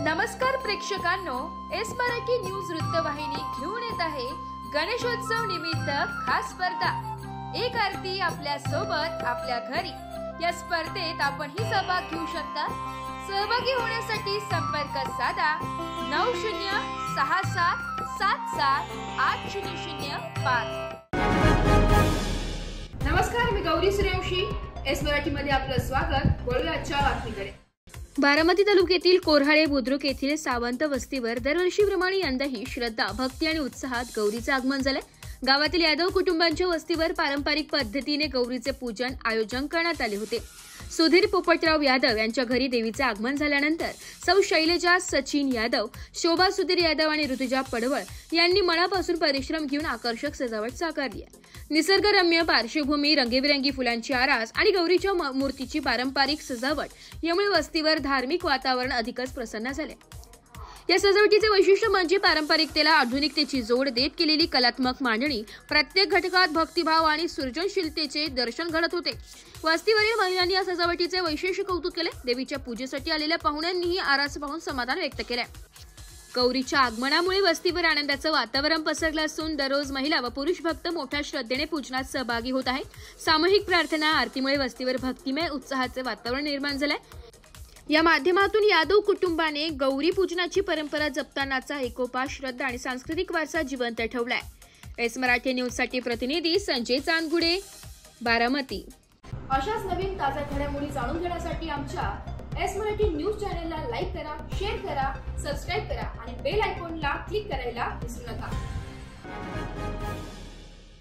नमस्कार प्रेक्षकांनो, S Marathi news वृत्तवाहिनी घेऊन येत आहे गणेशोत्सव निमित्त खास स्पर्धा एक आरती आपल्या सोबत आपल्या घरी। या स्पर्धेत आपणही सहभाग घेऊ शकता। सहभागी होण्यासाठी संपर्क साधा 9067778005। नमस्कार, मी गौरी सूर्यवंशी, एस मराठी मध्ये आपलं स्वागत। बोलूया आजच्या बातमीकडे। बारामती तालुक्यातील कोऱ्हाळे बुद्रुक येथील सावंत वस्तीवर दरवर्षीप्रमाणे यंदाही श्रद्धा, भक्ती आणि उत्साहात गौरीचे आगमन झाले। गावातील यादव कुटुंबांच्या वस्तीवर पारंपरिक पद्धतीने गौरीचे पूजन आयोजन करण्यात आले होते। सुधीर पोपटराव यादव यांच्या घरी देवीचे आगमन झाल्यानंतर सौ शैलजा सचिन यादव, शोभा सुधीर यादव आणि ऋतुजा पडवळ यांनी मनापासून परिश्रम घेऊन आकर्षक सजावट साकारली आहे। निसर्गरम्य पार्श्वभूमी, रंगीबेरंगी फुलांची आरास आणि गौरीच्या मूर्तीची पारंपरिक सजावट यामुळे वस्तीवर धार्मिक वातावरण अधिकच प्रसन्न झाले। या सजावटीचे वैशिष्ट्य म्हणजे पारंपरिकतेला आधुनिकतेची जोड देत केलेली कलात्मक मांडणी। प्रत्येक घटकात भक्तिभाव आणि सृजनशीलतेचे दर्शन घडत होते। वस्तीवरील महिलांनी या सजावटीचे वैशिष्ट्य कौतुक केले। देवीच्या पूजेसाठी आलेल्या पाहुण्यांनीही आरास पाहून समाधान व्यक्त केले। गौरीच्या आगमनामुळे वस्तीवर आनंदाचं वातावरण पसरलं असून दररोज महिला व पुरुष भक्त मोठ्या श्रद्धेने पूजनात सहभागी होत आहेत। सामूहिक प्रार्थना आरतीमुळे वस्तीवर भक्तिमय उत्साहाचे वातावरण निर्माण झाले। या माध्यमातून यादव कुटुंबाने गौरी पूजनाची परंपरा जपतानाचा एकोपा, श्रद्धा आणि सांस्कृतिक वारसा जिवंत ठेवलाय। एस मराठी न्यूज साठी प्रतिनिधी संजय चांदगुडे, बारामती। अशाच नवीन ताज्या घडामोडी जाणून घेण्यासाठी आमच्या एस मराठी न्यूज चॅनलला लाईक करा, शेअर करा, सबस्क्राइब करा आणि बेल आयकॉनला क्लिक करायला विसरू नका।